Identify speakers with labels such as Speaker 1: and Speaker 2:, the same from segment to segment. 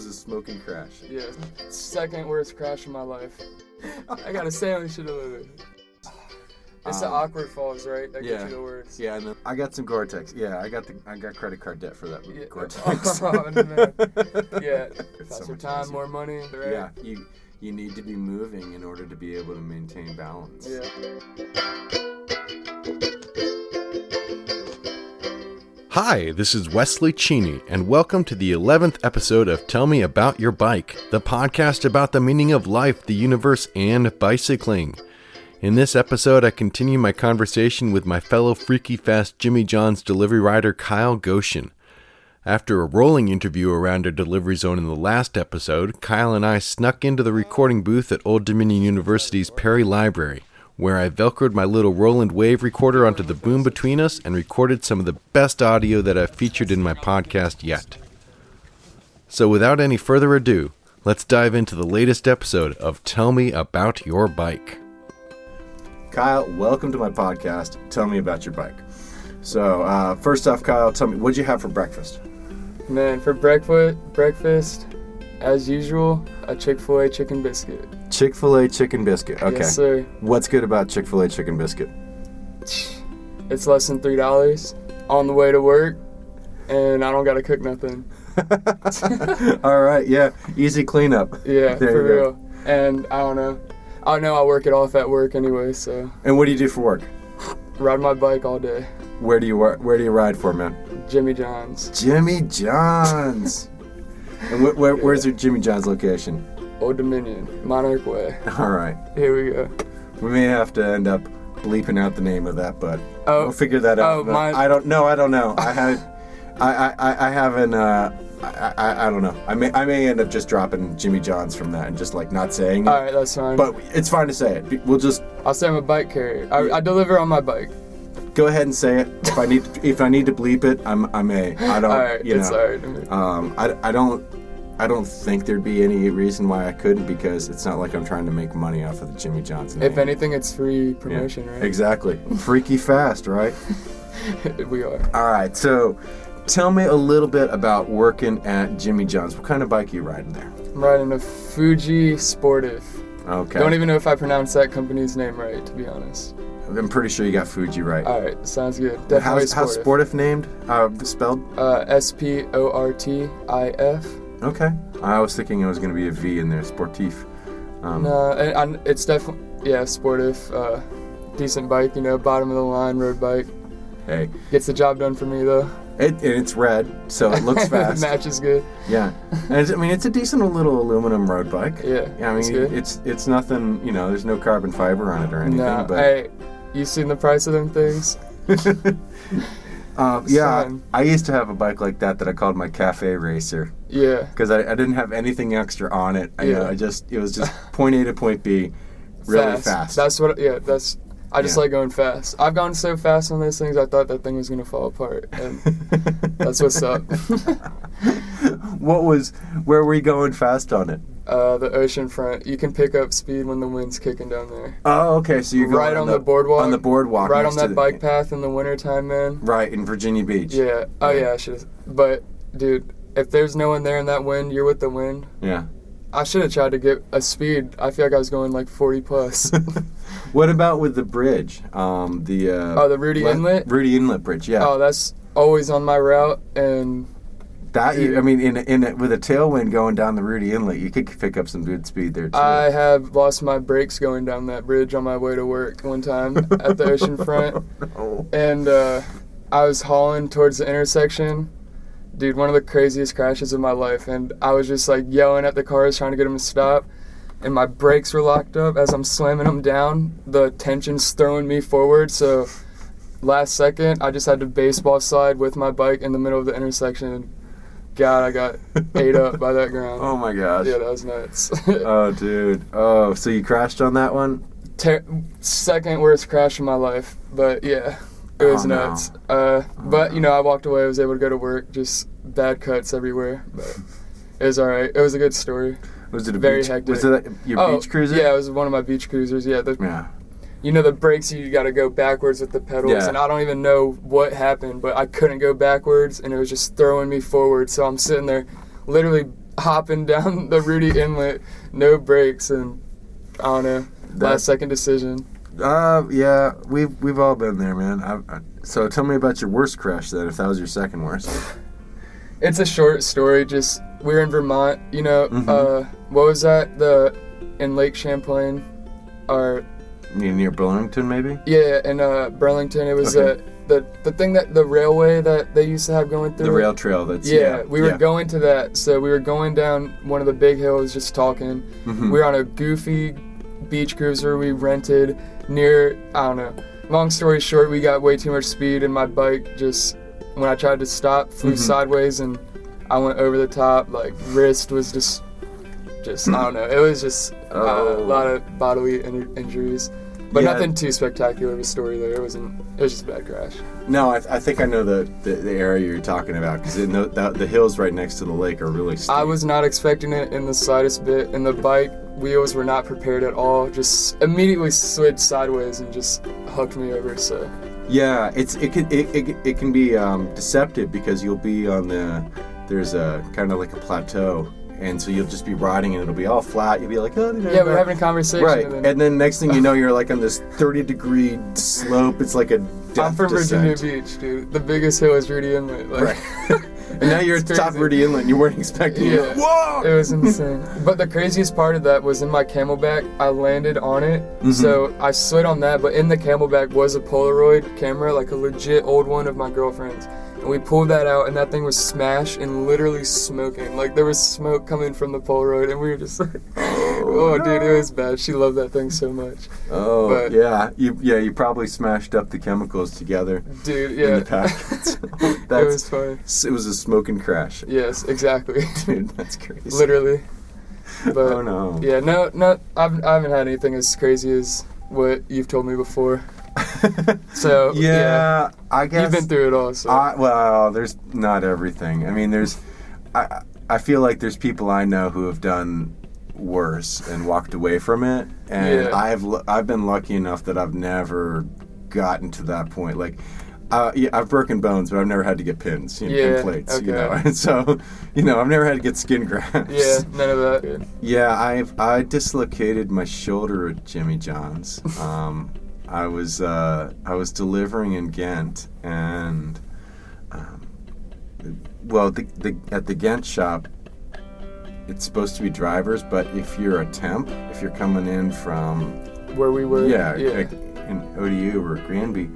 Speaker 1: was a smoking crash.
Speaker 2: Yeah, second worst crash of my life. I got a sandwich to deliver. It's the awkward falls, right? That gets you the worst.
Speaker 1: Yeah, and then I got some Gore-Tex. Yeah, I got credit card debt for that Gore-Tex.
Speaker 2: Oh, man. Yeah, faster time, more money, right?
Speaker 1: Yeah, you need to be moving in order to be able to maintain balance.
Speaker 2: Yeah.
Speaker 3: Hi, this is Wesley Cheney, and welcome to the 11th episode of Tell Me About Your Bike, the podcast about the meaning of life, the universe, and bicycling. In this episode, I continue my conversation with my fellow Freaky Fast Jimmy John's delivery rider, Kyle Goshen. After a rolling interview around a delivery zone in the last episode, Kyle and I snuck into the recording booth at Old Dominion University's Perry Library, where I velcroed my little Roland Wave recorder onto the boom between us and recorded some of the best audio that I've featured in my podcast yet. So without any further ado, let's dive into the latest episode of Tell Me About Your Bike.
Speaker 1: Kyle, welcome to my podcast. Tell me about your bike. So, first off, Kyle, tell me, what'd you have for breakfast?
Speaker 2: Man, for breakfast, as usual, a Chick-fil-A chicken biscuit.
Speaker 1: Chick-fil-A chicken biscuit. Okay.
Speaker 2: Yes, sir.
Speaker 1: What's good about Chick-fil-A chicken biscuit?
Speaker 2: It's less than $3 on the way to work, and I don't got to cook nothing.
Speaker 1: All right, yeah. Easy cleanup.
Speaker 2: Yeah,
Speaker 1: there
Speaker 2: for real. And I don't know. I work it off at work anyway, so.
Speaker 1: And what do you do for work?
Speaker 2: Ride my bike all day.
Speaker 1: Where do you ride for, man?
Speaker 2: Jimmy John's.
Speaker 1: Jimmy John's. And where's your Jimmy John's location?
Speaker 2: Old Dominion, Monarch Way.
Speaker 1: All right.
Speaker 2: Here we go.
Speaker 1: We may have to end up bleeping out the name of that, but we'll figure that out. I don't know. I don't know. I may end up just dropping Jimmy John's from that and just like not saying it.
Speaker 2: All right, that's fine.
Speaker 1: But it's fine to say it.
Speaker 2: I'll say I'm a bike carrier. I deliver on my bike.
Speaker 1: Go ahead and say it. If I need to bleep it, I may. I don't.
Speaker 2: All right, it's all right to me.
Speaker 1: I don't think thered be any reason why I couldn't, because it's not like I'm trying to make money off of the Jimmy John's name.
Speaker 2: If anything, it's free promotion, right?
Speaker 1: Exactly. Freaky fast, right?
Speaker 2: We are.
Speaker 1: All right, so tell me a little bit about working at Jimmy John's. What kind of bike are you riding there?
Speaker 2: I'm riding a Fuji Sportive.
Speaker 1: Okay.
Speaker 2: Don't even know if I pronounced that company's name right, to be honest.
Speaker 1: I'm pretty sure you got Fuji right.
Speaker 2: All right, sounds good. Definitely
Speaker 1: How's Sportive named? Spelled?
Speaker 2: Sportif.
Speaker 1: Okay. I was thinking it was going to be a V in there, Sportif.
Speaker 2: No, it's definitely, Sportive. Decent bike, bottom of the line road bike.
Speaker 1: Hey.
Speaker 2: Gets the job done for me, though.
Speaker 1: It's red, so it looks fast.
Speaker 2: Matches good.
Speaker 1: Yeah. And it's a decent little aluminum road bike.
Speaker 2: Yeah.
Speaker 1: I mean, it's nothing, there's no carbon fiber on it or anything.
Speaker 2: Nah,
Speaker 1: but
Speaker 2: hey, you seen the price of them things?
Speaker 1: I used to have a bike like that I called my cafe racer.
Speaker 2: Yeah.
Speaker 1: Because I didn't have anything extra on it. It was just point A to point B, really fast. I just like going fast. I've gone so fast on those things, I thought that thing was going to fall apart. And that's what's up. Where were you going fast on it?
Speaker 2: The ocean front. You can pick up speed when the wind's kicking down there.
Speaker 1: Oh, okay. So you're going
Speaker 2: right on the boardwalk.
Speaker 1: On the boardwalk.
Speaker 2: Right on that bike path in the wintertime, man.
Speaker 1: Right, in Virginia Beach.
Speaker 2: Yeah. Oh, yeah, I should have. But, dude, if there's no one there in that wind, you're with the wind.
Speaker 1: Yeah.
Speaker 2: I should have tried to get a speed. I feel like I was going like 40 plus.
Speaker 1: What about with the bridge? The
Speaker 2: Rudy Inlet?
Speaker 1: Rudy Inlet Bridge, yeah.
Speaker 2: Oh, that's always on my route, and
Speaker 1: that with a tailwind going down the Rudy Inlet, you could pick up some good speed there too.
Speaker 2: I have lost my brakes going down that bridge on my way to work one time at the ocean front.
Speaker 1: No.
Speaker 2: And I was hauling towards the intersection. Dude, one of the craziest crashes of my life, and I was just like yelling at the cars trying to get them to stop, and my brakes were locked up. As I'm slamming them down, the tension's throwing me forward, so last second I just had to baseball slide with my bike in the middle of the intersection, and God, I got ate up by that ground.
Speaker 1: Oh my gosh.
Speaker 2: Yeah, that was nuts.
Speaker 1: Oh, dude. Oh, so you crashed on that one?
Speaker 2: Second worst crash of my life, but yeah. It was nuts.
Speaker 1: No.
Speaker 2: But, I walked away. I was able to go to work. Just bad cuts everywhere. But it was all right. It was a good story.
Speaker 1: Was it
Speaker 2: very hectic?
Speaker 1: Was it your beach cruiser?
Speaker 2: Yeah, it was one of my beach cruisers. Yeah. The brakes, you got to go backwards with the pedals.
Speaker 1: Yeah.
Speaker 2: And I don't even know what happened, but I couldn't go backwards, and it was just throwing me forward. So I'm sitting there literally hopping down the Rudy Inlet, no brakes, and I don't know, last second decision.
Speaker 3: Yeah, we've all been there, man. So tell me about your worst crash then, if that was your second worst.
Speaker 2: It's a short story. Just we were in Vermont. What was that? In Lake Champlain, or
Speaker 3: near Burlington, maybe?
Speaker 2: Yeah, in Burlington. It was the thing that the railway that they used to have going through.
Speaker 3: The rail trail.
Speaker 2: We were going to that. So we were going down one of the big hills, just talking. Mm-hmm. We were on a goofy beach cruiser we rented near, I don't know. Long story short, we got way too much speed, and my bike just, when I tried to stop, flew sideways, and I went over the top. Like, wrist was just I don't know. It was just a lot of bodily injuries. But nothing too spectacular of a story there. It was just a bad crash.
Speaker 3: No, I think I know the area you're talking about, because the hills right next to the lake are really steep. I
Speaker 2: was not expecting it in the slightest bit, and the bike wheels were not prepared at all. Just immediately slid sideways and just hooked me over. So
Speaker 3: yeah, it can be deceptive, because you'll be on there's a kind of like a plateau. And so you'll just be riding and it'll be all flat. You'll be like, oh,
Speaker 2: yeah, we're having a conversation.
Speaker 3: Right. And then next thing you know, you're like on this 30-degree slope. It's like a death
Speaker 2: I'm from
Speaker 3: descent.
Speaker 2: Virginia Beach, dude. The biggest hill is Rudy Inlet. Like,
Speaker 3: right. And now you're at the top of Rudy Inlet and you weren't expecting it. Whoa!
Speaker 2: It was insane. But the craziest part of that was in my Camelback, I landed on it. Mm-hmm. So I slid on that, but in the Camelback was a Polaroid camera, like a legit old one of my girlfriend's. And we pulled that out, and that thing was smashed and literally smoking. Like, there was smoke coming from the Polaroid, and we were just like, oh no. Dude, it was bad. She loved that thing so much.
Speaker 3: Oh, but, yeah. You probably smashed up the chemicals together.
Speaker 2: Dude, yeah.
Speaker 3: In the packets.
Speaker 2: It was fun.
Speaker 3: It was a smoking crash.
Speaker 2: Yes, exactly.
Speaker 3: Dude, that's crazy.
Speaker 2: Literally. But,
Speaker 3: oh, no.
Speaker 2: Yeah, no, I haven't had anything as crazy as what you've told me before. So
Speaker 3: yeah, I guess
Speaker 2: you've been through it all. So.
Speaker 3: Well, there's not everything. I mean, I feel like there's people I know who have done worse and walked away from it, and I've been lucky enough that I've never gotten to that point. Like, I've broken bones, but I've never had to get pins and plates.
Speaker 2: Okay.
Speaker 3: You know, and so I've never had to get skin grafts.
Speaker 2: Yeah, none of that. Good.
Speaker 3: Yeah, I dislocated my shoulder at Jimmy John's. I was delivering in Ghent, and at the Ghent shop, it's supposed to be drivers, but if you're a temp, if you're coming in from
Speaker 2: where we were,
Speaker 3: like in ODU or Granby,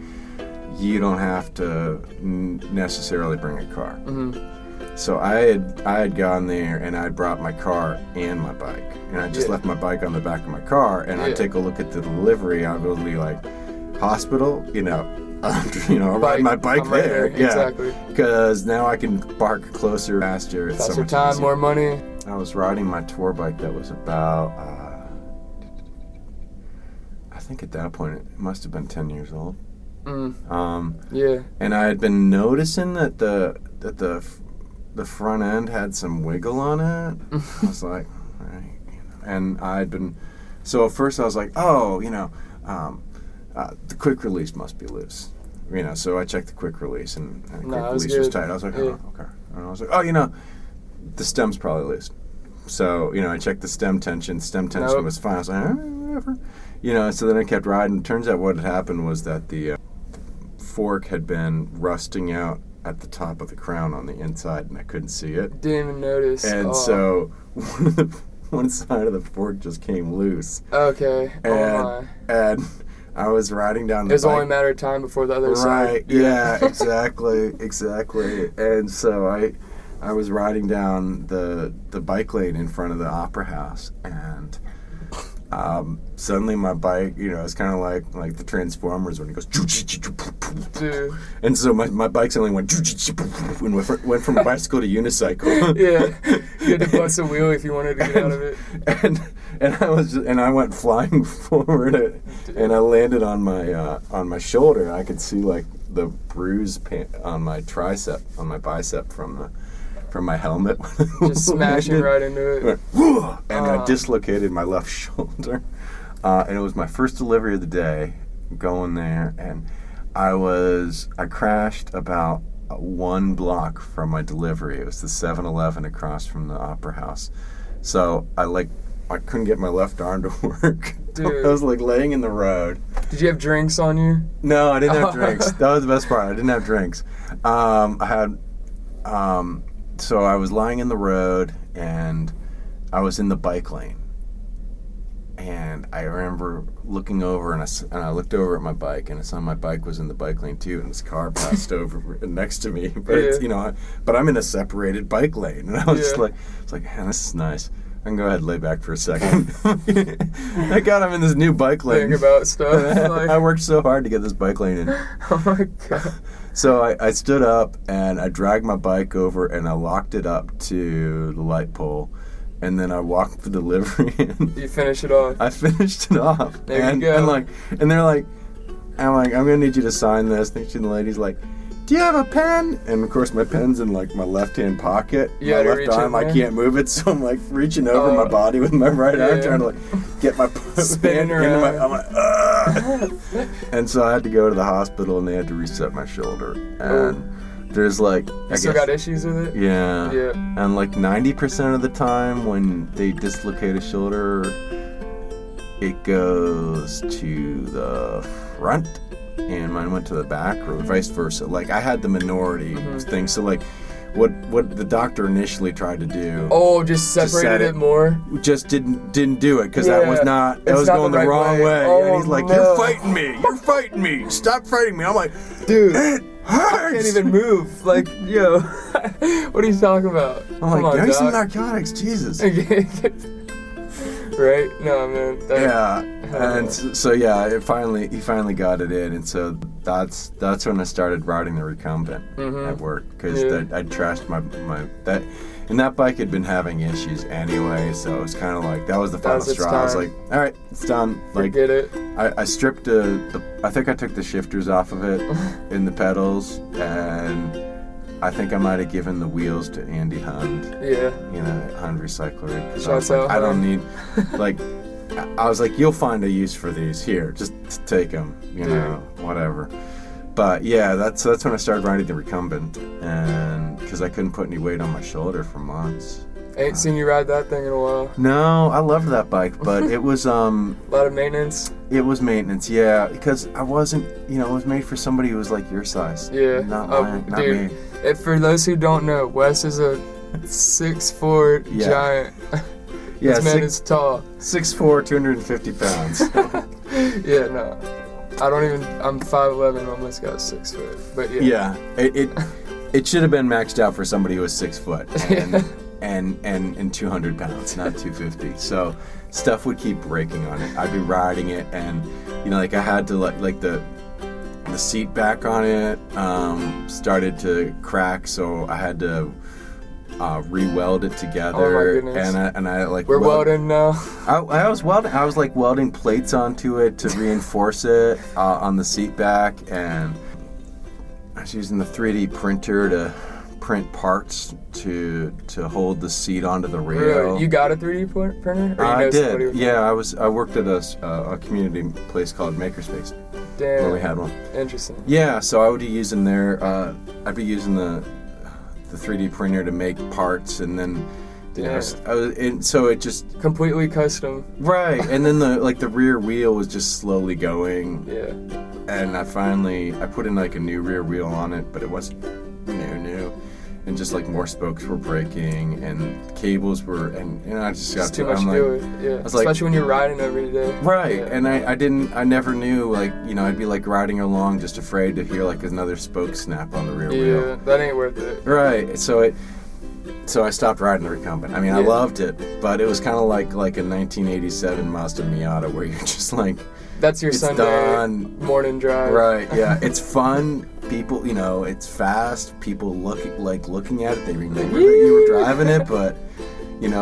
Speaker 3: you don't have to necessarily bring a car. Mm-hmm. So I had gone there, and I brought my car and my bike. And I just left my bike on the back of my car, and I'd take a look at the delivery. I would be like, hospital, I'll ride my bike there.
Speaker 2: Yeah, exactly.
Speaker 3: Because now I can park closer, faster. It's
Speaker 2: faster time, easier. More money.
Speaker 3: I was riding my tour bike that was about, I think at that point it must have been 10 years old.
Speaker 2: Yeah.
Speaker 3: And I had been noticing that the front end had some wiggle on it. I was like, all right. And so at first I was like, the quick release must be loose. So I checked the quick release, and the quick release was tight. I was like, oh, okay. And I was like, the stem's probably loose. So, I checked the stem tension. Stem tension was fine. I was like, whatever. So then I kept riding. Turns out what had happened was that the fork had been rusting out at the top of the crown on the inside, and I couldn't see it.
Speaker 2: Didn't even notice.
Speaker 3: And so one side of the fork just came loose.
Speaker 2: Okay.
Speaker 3: And I was riding down the bike.
Speaker 2: It was only a matter of time before the other side.
Speaker 3: Right, yeah, exactly. And so I was riding down the bike lane in front of the Opera House, and suddenly my bike, it's kind of like the Transformers when it goes,
Speaker 2: dude.
Speaker 3: And so my bike suddenly went and went from a bicycle to unicycle.
Speaker 2: Yeah, you had to bust a wheel if you wanted to get out of it.
Speaker 3: And I went flying forward, and I landed on my shoulder. I could see like the bruise on my tricep, on my bicep from my helmet.
Speaker 2: Just smashing right into it.
Speaker 3: And I dislocated my left shoulder. And it was my first delivery of the day, going there, and I crashed about one block from my delivery. It was the 7-Eleven across from the Opera House. So I couldn't get my left arm to work.
Speaker 2: Dude.
Speaker 3: I was like laying in the road.
Speaker 2: Did you have drinks on you?
Speaker 3: No, I didn't have drinks. That was the best part. I didn't have drinks. I had, so I was lying in the road and I was in the bike lane. And I remember looking over and I looked over at my bike and my bike was in the bike lane too, and this car passed over next to me. But it's, but I'm in a separated bike lane, and I was just like, it's like, man, this is nice. I can go ahead and lay back for a second. I got him in this new bike lane.
Speaker 2: Think about stuff.
Speaker 3: I worked so hard to get this bike lane in.
Speaker 2: Oh my god.
Speaker 3: So I stood up and I dragged my bike over and I locked it up to the light pole. And then I walked the delivery in.
Speaker 2: You finish it off.
Speaker 3: I finished it off.
Speaker 2: There you go.
Speaker 3: And they're like, I'm gonna need you to sign this. And the lady's like, do you have a pen? And of course my pen's in like my left-hand pocket. My left arm, I can't move it, so I'm like reaching over my body with my right arm, trying to like get my
Speaker 2: spinning around.
Speaker 3: I'm like, ugh. And so I had to go to the hospital and they had to reset my shoulder. And there's like,
Speaker 2: I still got issues with it?
Speaker 3: Yeah. And like 90% of the time when they dislocate a shoulder, it goes to the front and mine went to the back, or vice versa. Like I had the minority thing. So like what the doctor initially tried to do.
Speaker 2: Oh, just separated it more?
Speaker 3: Just didn't do it because that was going the wrong way.
Speaker 2: Oh,
Speaker 3: and he's like, you're fighting me. Stop fighting me. I'm like, dude, it hurts.
Speaker 2: I can't even move. Like, yo, what are you talking about?
Speaker 3: I'm like, give me some narcotics, Jesus.
Speaker 2: Right? No, man.
Speaker 3: And so he finally got it in, and so that's when I started riding the recumbent at work, because I trashed that bike had been having issues anyway, so it was kind of like that was the final straw. I was like, all right, it's done.
Speaker 2: Forget it.
Speaker 3: I stripped I think I took the shifters off of it in the pedals, and I think I might have given the wheels to Andy Hund. Yeah. Hund Recycler. Because I don't need, I was like, you'll find a use for these. Here, just take them, whatever. But yeah, that's when I started riding the recumbent, and because I couldn't put any weight on my shoulder for months.
Speaker 2: Ain't seen you ride that thing in a while.
Speaker 3: No, I loved that bike, but it was a
Speaker 2: lot of maintenance.
Speaker 3: It was maintenance, yeah, because I wasn't, it was made for somebody who was like your size.
Speaker 2: Yeah,
Speaker 3: not me.
Speaker 2: For those who don't know, Wes is a 6'4" giant.
Speaker 3: Yeah,
Speaker 2: this man is tall.
Speaker 3: 6'4", 250 pounds.
Speaker 2: Yeah, no. I'm 5'11", almost got 6 foot. But yeah.
Speaker 3: Yeah, it should have been maxed out for somebody who was 6 foot and 200 pounds, not 250. So stuff would keep breaking on it. I'd be riding it, and I had to like the seat back on it started to crack, so I had to re-weld it together. Oh my goodness. And I
Speaker 2: we're welding now.
Speaker 3: I was welding. I was like welding plates onto it to reinforce it on the seat back, and I was using the 3D printer to print parts to hold the seat onto the rail.
Speaker 2: Really? You got a 3D printer? Or
Speaker 3: I did. Yeah, I worked at a community place called Makerspace.
Speaker 2: Damn.
Speaker 3: Where we had one.
Speaker 2: Interesting.
Speaker 3: Yeah, so I would be using the 3D printer to make parts, and then so it just
Speaker 2: completely custom.
Speaker 3: Right, and then the rear wheel was just slowly going.
Speaker 2: Yeah.
Speaker 3: And I put in like a new rear wheel on it, but it wasn't new. And just like more spokes were breaking and cables were, and I just got
Speaker 2: too much to do it. Yeah. Especially when you're riding every day.
Speaker 3: Right. Yeah. And I never knew, I'd be like riding along just afraid to hear like another spoke snap on the rear wheel.
Speaker 2: Yeah, that ain't worth it.
Speaker 3: Right. So I stopped riding the recumbent. I mean, I loved it, but it was kind of like a 1987 Mazda Miata where you're just like,
Speaker 2: that's your Sunday morning drive.
Speaker 3: Right, yeah. It's fun. People, it's fast. People looking at it, they remember that you were driving it, but,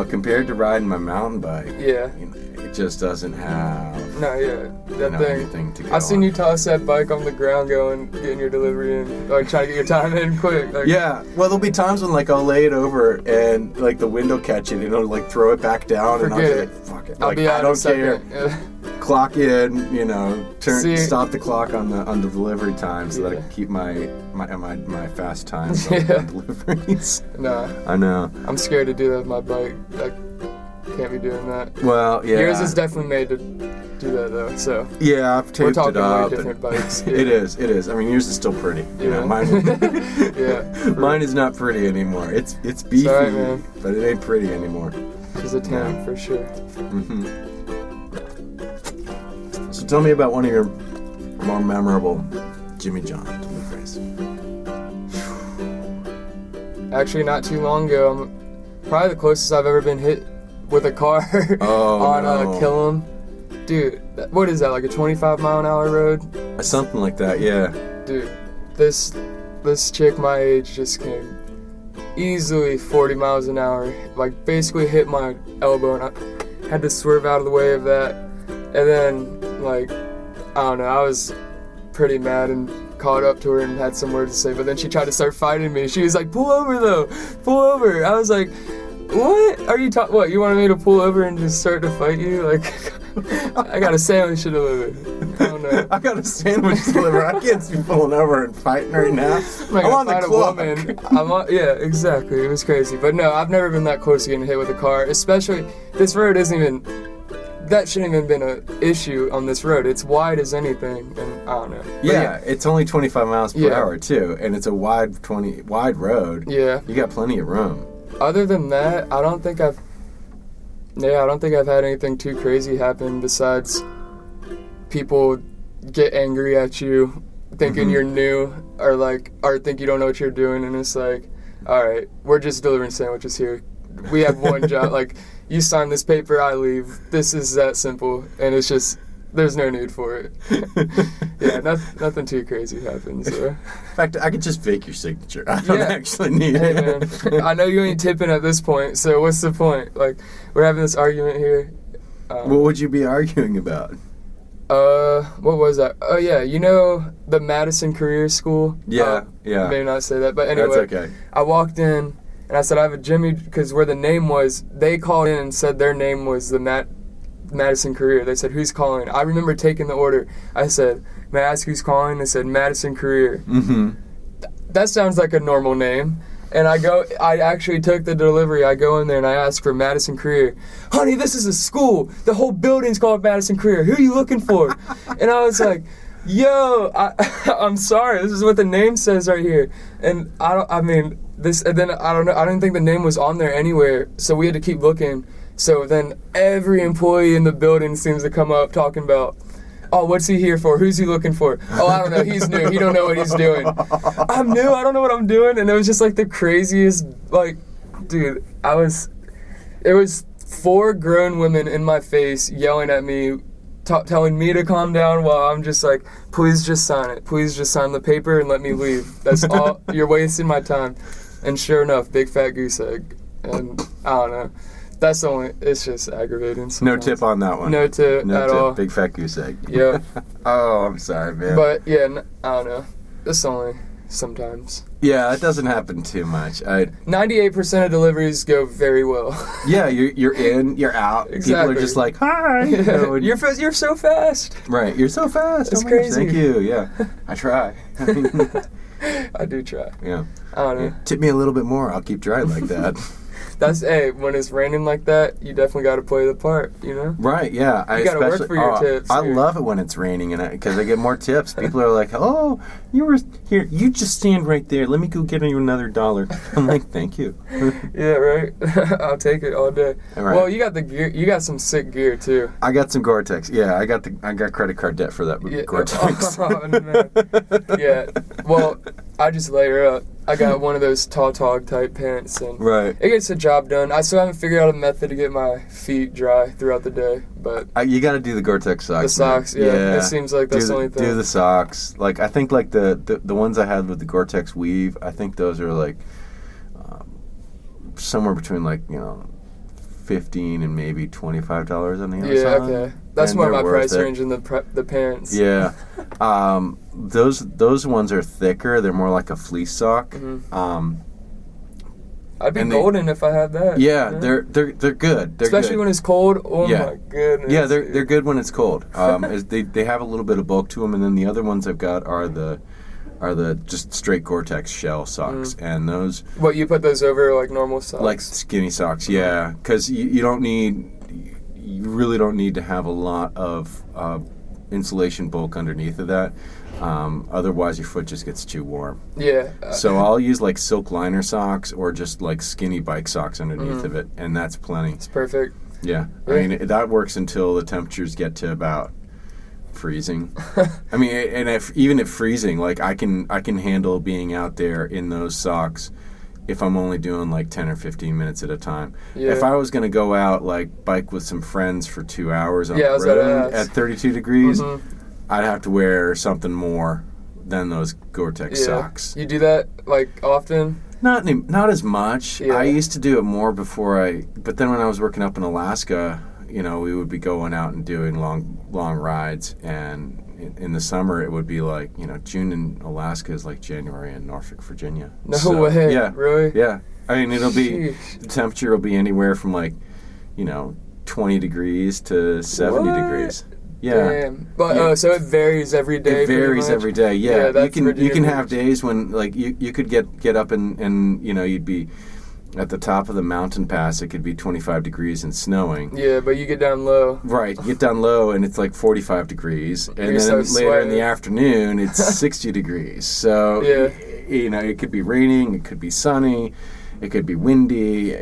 Speaker 3: compared to riding my mountain bike, it just doesn't have
Speaker 2: anything
Speaker 3: to go
Speaker 2: I seen you toss that bike on the ground getting your delivery in, trying to get your time in quick.
Speaker 3: Yeah, well, there'll be times when I'll lay it over and the wind will catch it and it'll throw it back down.
Speaker 2: Forget
Speaker 3: and I'll
Speaker 2: it.
Speaker 3: be like, fuck it.
Speaker 2: I'll be out
Speaker 3: I don't care.
Speaker 2: Yeah.
Speaker 1: clock in, stop the clock on the delivery time so that I can keep my fast times on deliveries.
Speaker 2: Nah.
Speaker 1: I know.
Speaker 2: I'm scared to do that with my bike. I can't be doing that.
Speaker 1: Well, yeah.
Speaker 2: Yours is definitely made to do that though, so.
Speaker 1: Yeah, I've taped it up.
Speaker 2: Way different bikes. Yeah.
Speaker 1: It is. I mean, yours is still pretty. Mine. Mine is not pretty anymore. It's beefy,
Speaker 2: it's all right, man.
Speaker 1: But it ain't pretty anymore.
Speaker 2: She's a tank for sure.
Speaker 1: Mm-hmm. So tell me about one of your more memorable Jimmy John deliveries.
Speaker 2: Actually, not too long ago, probably the closest I've ever been hit with a car on Killam. Dude, what is that, like a 25-mile-an-hour road?
Speaker 1: Something like that, yeah.
Speaker 2: Dude, this chick my age just came easily 40 miles an hour, like basically hit my elbow, and I had to swerve out of the way of that. And then, like, I don't know, I was pretty mad and caught up to her and had some words to say, but then she tried to start fighting me. She was like, pull over though, pull over. I was like, what are you talking? What, you wanted me to pull over and just start to fight you? Like, I got a sandwich to deliver. I don't know.
Speaker 1: I got a sandwich to deliver. I can't be pulling over and fighting right now. I'm on the clock.
Speaker 2: Yeah, exactly. It was crazy. But no, I've never been that close to getting hit with a car. Especially, this road isn't even, that shouldn't even been an issue on this road. It's wide as anything, and I don't know.
Speaker 1: Yeah, it's only 25 miles per hour too, and it's a wide road.
Speaker 2: Yeah.
Speaker 1: You got plenty of room.
Speaker 2: Other than that, I don't think I've had anything too crazy happen besides people get angry at you thinking you're new or think you don't know what you're doing, and it's like, all right, we're just delivering sandwiches here. We have one job. Like, you sign this paper, I leave. This is that simple, and it's just, there's no need for it. Yeah, nothing too crazy happens.
Speaker 1: In fact, I could just fake your signature. I don't actually need
Speaker 2: it. Hey, man, I know you ain't tipping at this point, so what's the point? Like, we're having this argument here.
Speaker 1: What would you be arguing about?
Speaker 2: What was that? Oh, yeah, you know the Madison Courier School?
Speaker 1: Yeah.
Speaker 2: Maybe not say that, but anyway.
Speaker 1: That's okay.
Speaker 2: I walked in, and I said, I have a Jimmy, because where the name was, they called in and said their name was the Madison Courier. They said, who's calling? I remember taking the order. I said, may I ask who's calling? They said, Madison Courier.
Speaker 1: Mm-hmm.
Speaker 2: That sounds like a normal name. And I actually took the delivery. I go in there and I ask for Madison Courier. Honey, this is a school. The whole building's called Madison Courier. Who are you looking for? And I was like, yo, I'm sorry. This is what the name says right here. And I don't know. I didn't think the name was on there anywhere. So we had to keep looking. So then every employee in the building seems to come up talking about, oh, what's he here for? Who's he looking for? Oh, I don't know. He's new. He don't know what he's doing. I'm new. I don't know what I'm doing. And it was just like the craziest, like, dude, it was 4 grown women in my face yelling at me, telling me to calm down while I'm just like, please just sign it. Please just sign the paper and let me leave. That's all. You're wasting my time. And sure enough, big fat goose egg. And I don't know. It's just aggravating sometimes.
Speaker 1: No tip on that one.
Speaker 2: No tip at all.
Speaker 1: Big fat goose egg.
Speaker 2: Yeah.
Speaker 1: Oh, I'm sorry, man.
Speaker 2: But yeah, I don't know. It's only sometimes.
Speaker 1: Yeah, it doesn't happen too much.
Speaker 2: 98% of deliveries go very well.
Speaker 1: Yeah, you're in, you're out.
Speaker 2: Exactly.
Speaker 1: People are just like, hi.
Speaker 2: Yeah. You're so fast.
Speaker 1: Right, you're so fast.
Speaker 2: It's crazy.
Speaker 1: Thank you. Yeah, I try.
Speaker 2: I do try.
Speaker 1: Yeah.
Speaker 2: I don't know.
Speaker 1: Yeah. Tip me a little bit more. I'll keep driving like that.
Speaker 2: When it's raining like that, you definitely got to play the part, you know?
Speaker 1: Right, yeah.
Speaker 2: You got to work for your tips.
Speaker 1: I love it when it's raining because I get more tips. People are like, oh, you were here. You just stand right there. Let me go get you another $1. I'm like, thank you.
Speaker 2: Yeah, right? I'll take it all day.
Speaker 1: All right.
Speaker 2: Well, you got the gear. You got some sick gear, too.
Speaker 1: I got some Gore-Tex. Yeah, I got credit card debt for that Gore-Tex.
Speaker 2: Oh, man. Yeah. Well, I just layer up. I got one of those tautog type pants, and
Speaker 1: right.
Speaker 2: It gets the job done. I still haven't figured out a method to get my feet dry throughout the day, but
Speaker 1: you got to do the Gore-Tex socks.
Speaker 2: The socks, yeah. It seems like that's the only thing.
Speaker 1: Do the socks. Like I think like the ones I had with the Gore-Tex weave. I think those are like somewhere between like $15 and maybe $25 on the Amazon.
Speaker 2: Yeah, okay. That's more my price range in the pants.
Speaker 1: Yeah. Those ones are thicker. They're more like a fleece sock.
Speaker 2: Mm-hmm. I'd be golden if I had that.
Speaker 1: Yeah, they're good.
Speaker 2: Especially when it's cold. Oh
Speaker 1: yeah.
Speaker 2: my goodness.
Speaker 1: Yeah, they're good when it's cold. They have a little bit of bulk to them, and then the other ones I've got are the just straight Gore-Tex shell socks, and those.
Speaker 2: What, you put those over like normal socks?
Speaker 1: Like skinny socks, yeah, because you really don't need to have a lot of insulation bulk underneath of that. Otherwise your foot just gets too warm.
Speaker 2: Yeah.
Speaker 1: So I'll use like silk liner socks or just like skinny bike socks underneath of it, and that's plenty.
Speaker 2: It's perfect.
Speaker 1: Yeah. I mean, that works until the temperatures get to about freezing. I mean, and even at freezing, like I can handle being out there in those socks if I'm only doing like 10 or 15 minutes at a time. Yeah. If I was going to go out, like bike with some friends for 2 hours on the road at 32 degrees, I'd have to wear something more than those Gore-Tex socks.
Speaker 2: You do that like often?
Speaker 1: Not as much. Yeah. I used to do it more but then when I was working up in Alaska, we would be going out and doing long rides, and in the summer it would be like, June in Alaska is like January in Norfolk, Virginia.
Speaker 2: No way.
Speaker 1: Yeah.
Speaker 2: Really?
Speaker 1: Yeah. I mean, the temperature will be anywhere from like, 20 degrees to 70 degrees. Yeah.
Speaker 2: Damn. But so it varies every day.
Speaker 1: It varies every day. Yeah. You can have days when like you could get up and you'd be at the top of the mountain pass. It could be 25 degrees and snowing.
Speaker 2: Yeah, but you get down low.
Speaker 1: Right. You get down low and it's like 45 degrees, and then later in the afternoon it's 60 degrees. So it could be raining. It could be sunny. It could be windy,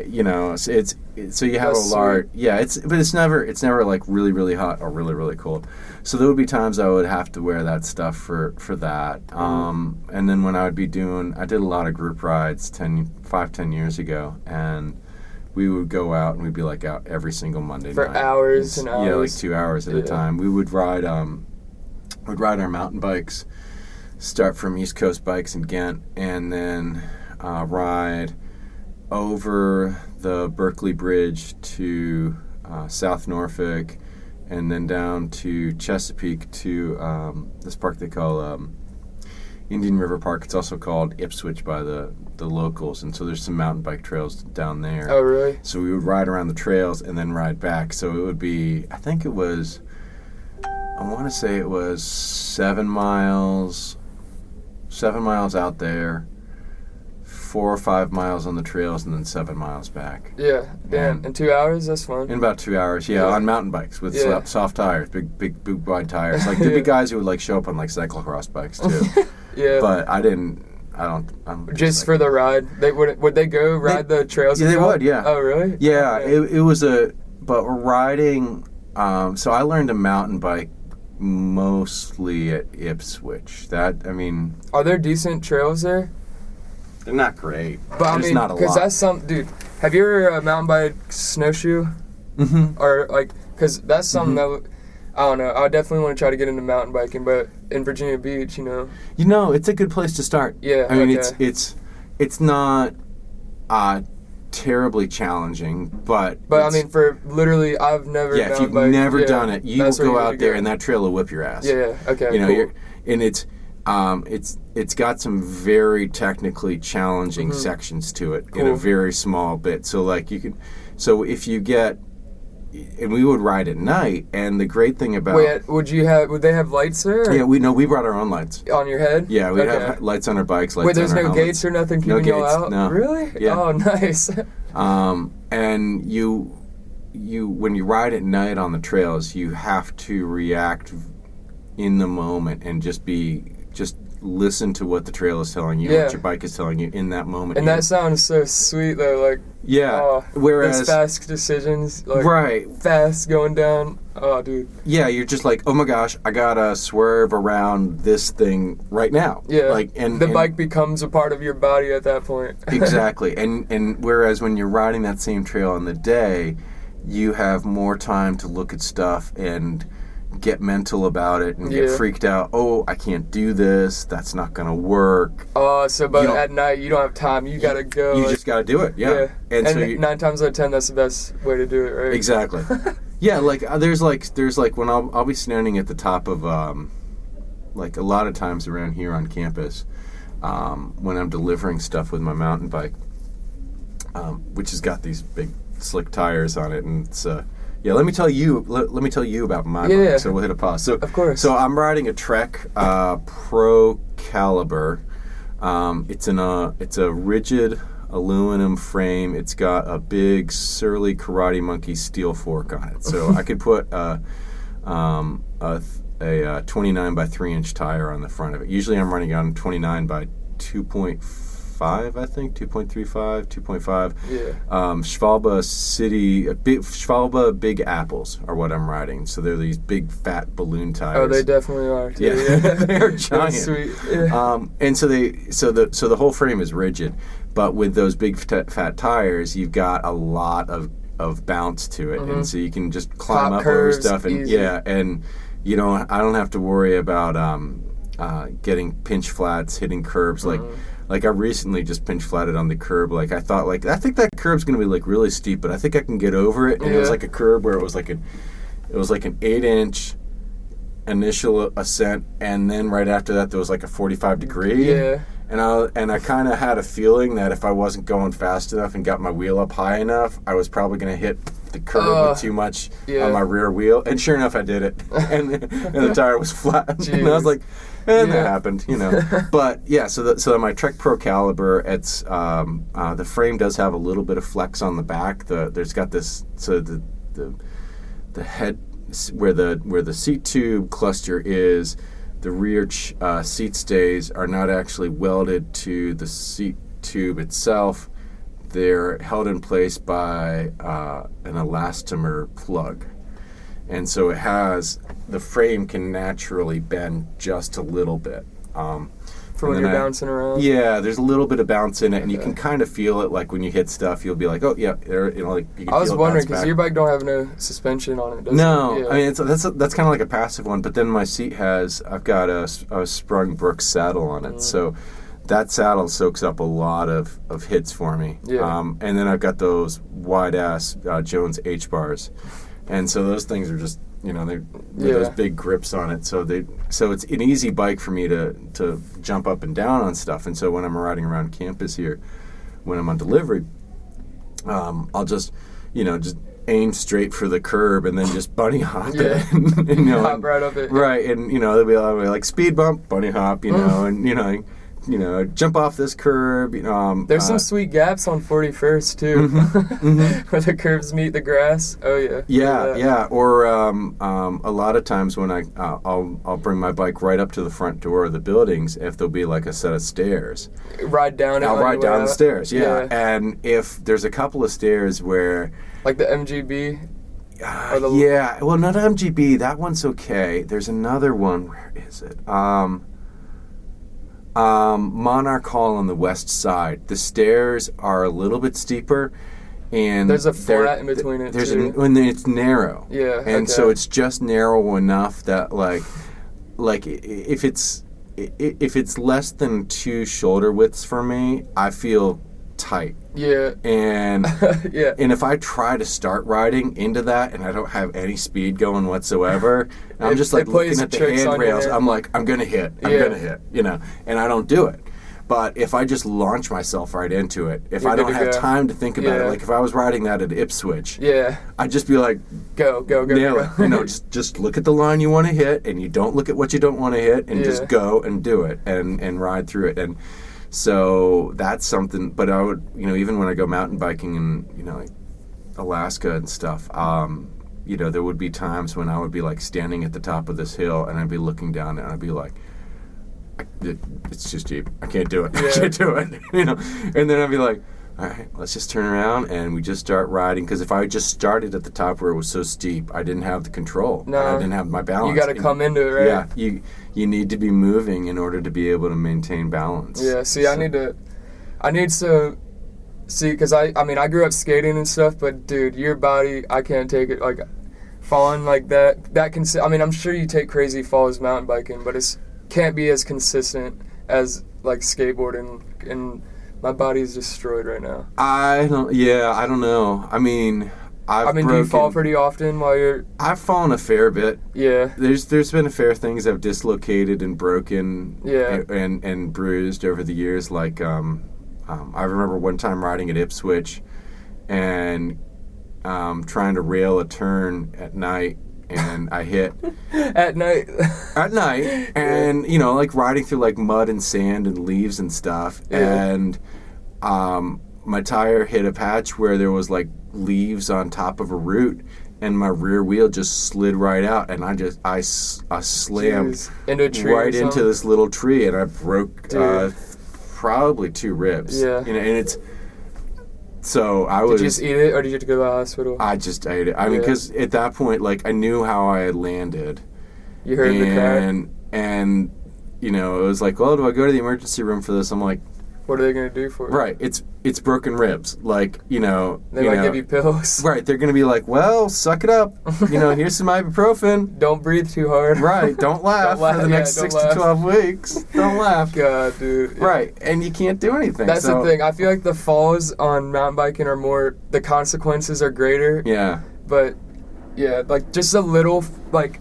Speaker 1: so you have a large, but it's never like really, really hot or really, really cold. So there would be times I would have to wear that stuff for that. And then when I did a lot of group rides 10 years ago, and we would go out and we'd be like out every single Monday night.
Speaker 2: For hours and hours.
Speaker 1: Yeah, like 2 hours at a time. We would ride our mountain bikes, start from East Coast Bikes in Ghent, and then ride over the Berkeley Bridge to South Norfolk, and then down to Chesapeake to this park they call Indian River Park. It's also called Ipswich by the locals, and so there's some mountain bike trails down there.
Speaker 2: Oh, really?
Speaker 1: So we would ride around the trails and then ride back. So it would be, I want to say it was 7 miles out there, 4 or 5 miles on the trails, and then 7 miles back.
Speaker 2: Yeah, damn. In 2 hours? That's fun.
Speaker 1: In about 2 hours, on mountain bikes with soft tires, big wide tires. Like there'd be guys who would like show up on like cyclocross bikes too.
Speaker 2: Yeah.
Speaker 1: But I'm
Speaker 2: just for the ride. Would they go ride the trails?
Speaker 1: Yeah, they would. Yeah.
Speaker 2: Oh, really?
Speaker 1: Yeah, okay. It was but riding. So I learned to mountain bike mostly at Ipswich.
Speaker 2: Are there decent trails there?
Speaker 1: They're not great.
Speaker 2: But
Speaker 1: there's not a lot.
Speaker 2: Because that's dude. Have you ever mountain bike snowshoe?
Speaker 1: Mm-hmm.
Speaker 2: Or because that's something that I don't know. I definitely want to try to get into mountain biking, but in Virginia Beach,
Speaker 1: it's a good place to start.
Speaker 2: Yeah.
Speaker 1: I mean, it's not terribly challenging, but
Speaker 2: I mean, for literally, I've never.
Speaker 1: Yeah, if you've never done it, you will go out there and that trail will whip your ass.
Speaker 2: Yeah. Okay.
Speaker 1: Cool. It's got some very technically challenging sections to it in a very small bit. So if you get, and we would ride at night, and the great thing about
Speaker 2: would they have lights there?
Speaker 1: Yeah, we brought our own lights
Speaker 2: on your head.
Speaker 1: Yeah, we'd have lights on our bikes. Lights
Speaker 2: there's
Speaker 1: on our
Speaker 2: no
Speaker 1: helmets.
Speaker 2: gates or nothing keeping y'all out.
Speaker 1: No.
Speaker 2: Really?
Speaker 1: Yeah.
Speaker 2: Oh, nice.
Speaker 1: And you when you ride at night on the trails, you have to react in the moment and just listen to what the trail is telling you, what your bike is telling you in that moment.
Speaker 2: And that sounds so sweet, though.
Speaker 1: Whereas
Speaker 2: those fast decisions,
Speaker 1: right,
Speaker 2: fast going down. Oh, dude.
Speaker 1: Yeah, you're just like, oh my gosh, I gotta swerve around this thing right now.
Speaker 2: Yeah. And the bike becomes a part of your body at that point.
Speaker 1: Exactly. And whereas when you're riding that same trail in the day, you have more time to look at stuff and get mental about it and get freaked out. Oh, I can't do this. That's not going to work.
Speaker 2: Oh, but at night you don't have time. You got to go.
Speaker 1: You just got to do it. Yeah.
Speaker 2: And so 9 times out of 10, that's the best way to do it, right?
Speaker 1: Exactly. Yeah, there's when I'll be standing at the top of a lot of times around here on campus when I'm delivering stuff with my mountain bike.
Speaker 3: which has got these big slick tires on it, and it's let me tell you about my bike. So we'll hit a pause. So
Speaker 2: of course.
Speaker 3: So I'm riding a Trek Pro Caliber. It's a rigid aluminum frame. It's got a big surly Karate Monkey steel fork on it. So I could put a 29 by 3 inch tire on the front of it. Usually I'm running on 29 by 2.5, I think, 2.35, 2.5.
Speaker 2: Yeah.
Speaker 3: Schwalbe Big Apples are what I'm riding. So they're these big fat balloon tires.
Speaker 2: Oh, they definitely are too.
Speaker 3: Yeah. They're giant.
Speaker 2: That's sweet. Yeah.
Speaker 3: And so the whole frame is rigid, but with those big fat tires, you've got a lot of bounce to it, and so you can just climb up over stuff, and
Speaker 2: easy.
Speaker 3: and I don't have to worry about getting pinch flats, hitting curbs. Like I recently just pinch flatted on the curb. Like I thought, I think that curb's gonna be like really steep, but I think I can get over it. And it was like a curb where it was like an 8-inch initial ascent, and then right after that there was like a 45-degree.
Speaker 2: Yeah.
Speaker 3: And I kind of had a feeling that if I wasn't going fast enough and got my wheel up high enough, I was probably going to hit the curb with too much on my rear wheel. And sure enough, I did it. and the tire was flat. And I was like, that happened, But yeah, so my Trek Pro Caliber, it's the frame does have a little bit of flex on the back. There's got this, so the head where the seat tube cluster is. The rear seat stays are not actually welded to the seat tube itself. They're held in place by an elastomer plug. And so the frame can naturally bend just a little bit.
Speaker 2: For when you're bouncing around?
Speaker 3: Yeah, there's a little bit of bounce in it, and you can kind of feel it, like when you hit stuff, you'll be like, oh, yeah, you can
Speaker 2: I was wondering, because your bike don't have no suspension on it, does
Speaker 3: no,
Speaker 2: it? Yeah.
Speaker 3: I mean, that's kind of like a passive one, but then my seat I've got a sprung Brooks saddle on it, so that saddle soaks up a lot of hits for me.
Speaker 2: Yeah.
Speaker 3: And then I've got those wide-ass Jones H-bars, and so those things are just, those big grips on it, so it's an easy bike for me to jump up and down on stuff. And so when I'm riding around campus here, when I'm on delivery, I'll just aim straight for the curb and then just bunny hop it.
Speaker 2: Hop right up it.
Speaker 3: Right, and they'll be like speed bump, bunny hop, and jump off this curb.
Speaker 2: There's some sweet gaps on 41st too, where the curbs meet the grass. Oh yeah.
Speaker 3: Yeah. Or a lot of times when I'll bring my bike right up to the front door of the buildings if there'll be like a set of stairs.
Speaker 2: I'll ride down
Speaker 3: the stairs. Yeah. And if there's a couple of stairs where
Speaker 2: like the MGB.
Speaker 3: Well, not MGB. That one's okay. There's another one. Where is it? Monarch Hall on the west side. The stairs are a little bit steeper, and
Speaker 2: there's a flat in between it.
Speaker 3: When it's narrow.
Speaker 2: Yeah,
Speaker 3: and so it's just narrow enough that like if it's less than 2 shoulder widths for me, I feel tight.
Speaker 2: Yeah.
Speaker 3: And and if I try to start riding into that and I don't have any speed going whatsoever, I'm just like looking at the handrails, I'm like, I'm gonna hit, and I don't do it. But if I just launch myself right into it, if I don't have time to think about it, like if I was riding that at Ipswich, I'd just be like,
Speaker 2: go,
Speaker 3: nail it. Just look at the line you want to hit, and you don't look at what you don't want to hit, and just go and do it and ride through it. And so that's something. But I would, even when I go mountain biking in, like Alaska and stuff, there would be times when I would be like standing at the top of this hill, and I'd be looking down, and I'd be like, it's just cheap. I can't do it. I can't do it. And then I'd be like, all right, let's just turn around and we just start riding. Because if I just started at the top where it was so steep, I didn't have the control.
Speaker 2: No,
Speaker 3: I didn't have my balance.
Speaker 2: You got to come into it, right?
Speaker 3: Yeah, you need to be moving in order to be able to maintain balance.
Speaker 2: Yeah. See, I need to. See, because I grew up skating and stuff, but dude, your body, I can't take it. Like falling like that can. I'm sure you take crazy falls mountain biking, but it's can't be as consistent as like skateboarding, and my body's destroyed right now. I don't
Speaker 3: know.
Speaker 2: Do you fall pretty often while you're...
Speaker 3: I've fallen a fair bit.
Speaker 2: Yeah.
Speaker 3: There's been a fair things I've dislocated and broken.
Speaker 2: Yeah.
Speaker 3: And bruised over the years, like I remember one time riding at Ipswich and trying to rail a turn at night, and I hit
Speaker 2: at night,
Speaker 3: and like riding through like mud and sand and leaves and stuff, and my tire hit a patch where there was like leaves on top of a root, and my rear wheel just slid right out, and I slammed
Speaker 2: into a tree
Speaker 3: right into this little tree, and I broke probably 2 ribs.
Speaker 2: Yeah,
Speaker 3: and it's. So I was.
Speaker 2: Did you just eat it, or did you have to go to the hospital?
Speaker 3: I just ate it. I mean, because at that point, like, I knew how I had landed.
Speaker 2: You heard the crack?
Speaker 3: And it was like, well, do I go to the emergency room for this? I'm like,
Speaker 2: what are they going to do for it?
Speaker 3: Right. It's broken ribs. Like,
Speaker 2: They might give you pills.
Speaker 3: Right. They're going to be like, well, suck it up. Here's some ibuprofen.
Speaker 2: Don't breathe too hard.
Speaker 3: Right. Don't laugh for the next 6 to 12 weeks. Don't laugh.
Speaker 2: God, dude. Yeah.
Speaker 3: Right. And you can't do anything.
Speaker 2: That's the thing. I feel like the falls on mountain biking are more, the consequences are greater.
Speaker 3: Yeah.
Speaker 2: But, yeah, like, just a little, like,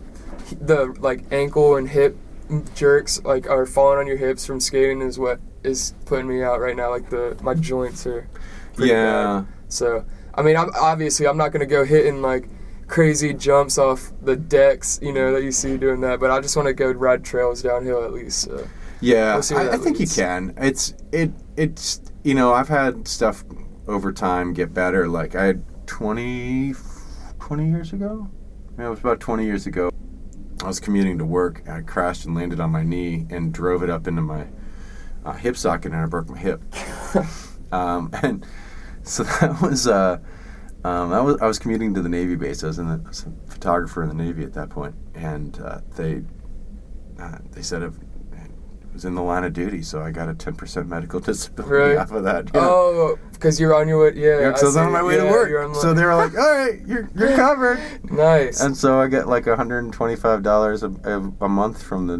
Speaker 2: the, like, ankle and hip jerks, like, are falling on your hips from skating is what is putting me out right now. Like, my joints are pretty bad. So, I mean, I'm not going to go hitting, like, crazy jumps off the decks, that you see doing that, but I just want to go ride trails downhill at least. So.
Speaker 3: Yeah, I think you can. It's I've had stuff over time get better. Like, I had 20 years ago? Yeah, it was about 20 years ago. I was commuting to work, and I crashed and landed on my knee and drove it up into my hip socket, and I broke my hip. And so that was I was commuting to the Navy base. I was a photographer in the Navy at that point, and they said it was in the line of duty, so I got a 10% medical disability off of that.
Speaker 2: Oh, because you're on your way. Yeah,
Speaker 3: because I was on my way to work. So they were like, "All right, you're covered."
Speaker 2: Nice.
Speaker 3: And so I get like $125 a month from the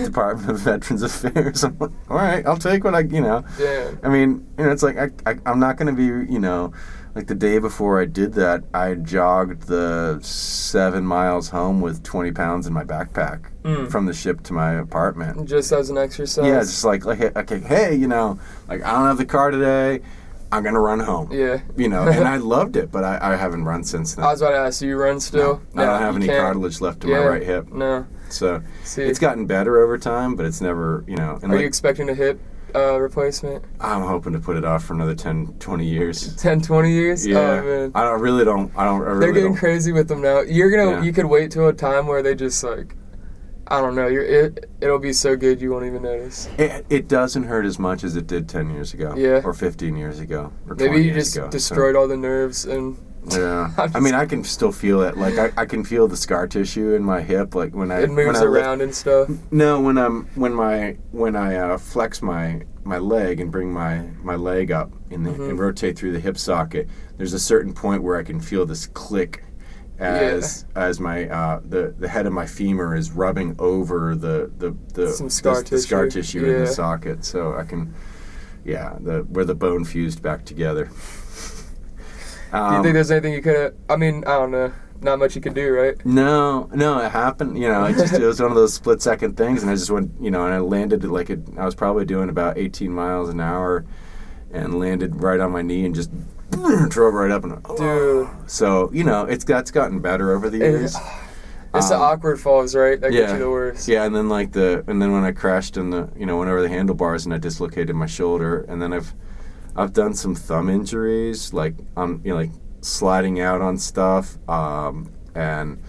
Speaker 3: Department of Veterans Affairs. I'm like, all right, I'll take what
Speaker 2: Yeah.
Speaker 3: I mean, it's like I'm not going to be, like the day before I did that, I jogged the 7 miles home with 20 pounds in my backpack from the ship to my apartment.
Speaker 2: Just as an exercise?
Speaker 3: Yeah, just like okay, hey, like I don't have the car today. I'm going to run home.
Speaker 2: Yeah.
Speaker 3: And I loved it, but I haven't run since then.
Speaker 2: I was about to ask, do you run still?
Speaker 3: No, I don't have any cartilage left in my right hip.
Speaker 2: No.
Speaker 3: So it's gotten better over time, but it's never, And
Speaker 2: Are you expecting a hip replacement?
Speaker 3: I'm hoping to put it off for another 10, 20 years.
Speaker 2: 10, 20 years?
Speaker 3: Yeah.
Speaker 2: Oh, man.
Speaker 3: I really don't.
Speaker 2: They're getting crazy with them now. You could wait till a time where they just like, I don't know. It'll be so good you won't even notice.
Speaker 3: It doesn't hurt as much as it did 10 years ago.
Speaker 2: Yeah.
Speaker 3: Or 15 years ago. Or
Speaker 2: maybe
Speaker 3: 20
Speaker 2: you
Speaker 3: years
Speaker 2: just
Speaker 3: ago,
Speaker 2: destroyed all the nerves and.
Speaker 3: Yeah. I mean, I can still feel it. Like I can feel the scar tissue in my hip. Like when
Speaker 2: it moves around and stuff.
Speaker 3: No, when I flex my leg and bring my leg up and rotate through the hip socket, there's a certain point where I can feel this click as my the head of my femur is rubbing over the scar tissue in the socket, so I can where the bone fused back together.
Speaker 2: Do you think there's anything you could have? I mean, I don't know. Not much you could do, right?
Speaker 3: No, it happened. It was one of those split-second things, and I just went, and I landed I was probably doing about 18 miles an hour, and landed right on my knee and just drove right up. And
Speaker 2: dude.
Speaker 3: So that's gotten better over the years.
Speaker 2: It's the awkward falls, right? That gets you the worst.
Speaker 3: Yeah, and then when I crashed in went over the handlebars and I dislocated my shoulder, and then I've done some thumb injuries, like like sliding out on stuff, and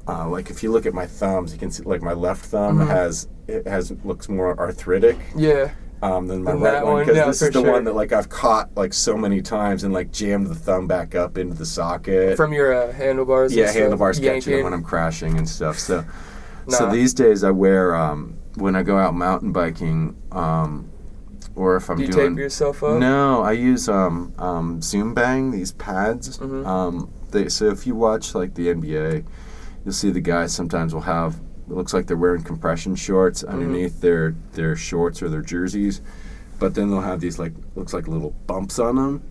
Speaker 3: like if you look at my thumbs, you can see like my left thumb looks more arthritic.
Speaker 2: Yeah.
Speaker 3: Than my right one, because this is the one that like I've caught like so many times and like jammed the thumb back up into the socket
Speaker 2: from your handlebars.
Speaker 3: Yeah, handlebars catching it when I'm crashing and stuff. So these days I wear when I go out mountain biking. Or if I'm
Speaker 2: doing... Do you tape yourself up?
Speaker 3: No, I use Zoom Bang, these pads. So if you watch like the NBA, you'll see the guys sometimes will have, it looks like they're wearing compression shorts underneath their shorts or their jerseys, but then they'll have these looks like little bumps on them.